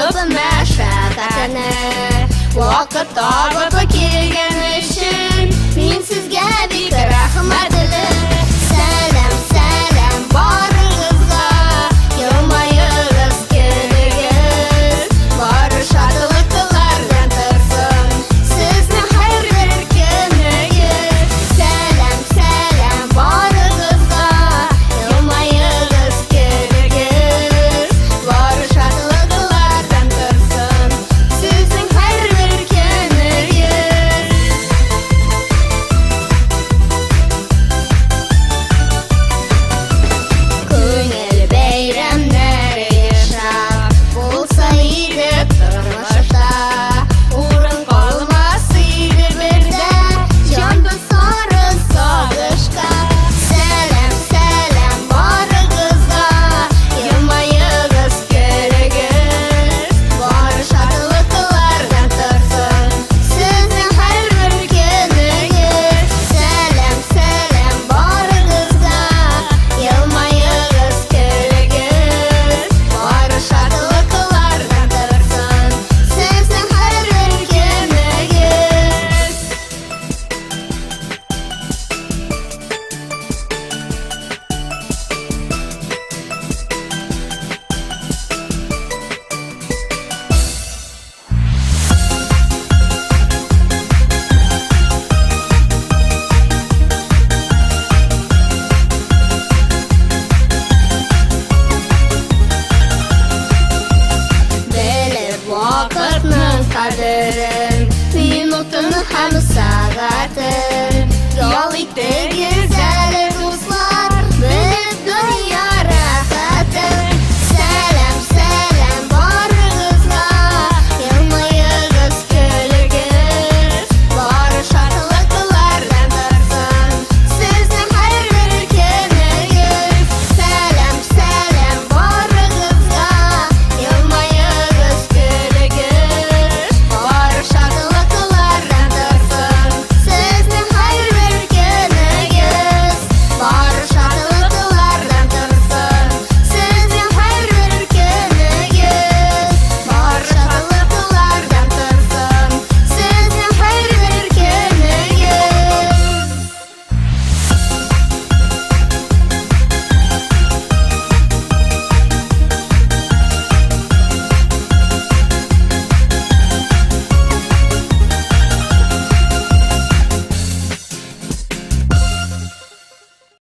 Тобы мәшәкатіні Вақыт табыпы келген үшін Мен сізге бик рахмәтлі Сәлем, сәлем барыңызға Елмайыңыз келіңіз Бары шаттықлардан тұрсын Сіздің һәрбір күніңіз Сәлем, сәлем барыңызға Елмайыңыз келіңіз Бары шаттықлардан тұрсын Сіздің һәрбір күніңіз Көңіл бәйрәмдері yaşап Болса иді тұрмышта Урын қалмас иді бірді Жанды сары сағышқа Сәлем, сәлем барыңызға Елмайыңыз келіңіз Бары шаттықлардан тұрсын Сіздің һәрбір күніңіз Сәлем, сәлем барыңызға Елмайыңыз келіңіз Бары шаттықлардан тұрсын Сіздің һәрбір күніңіз Біліп вақытның қадірін Минутын һәм сағатын Ял итті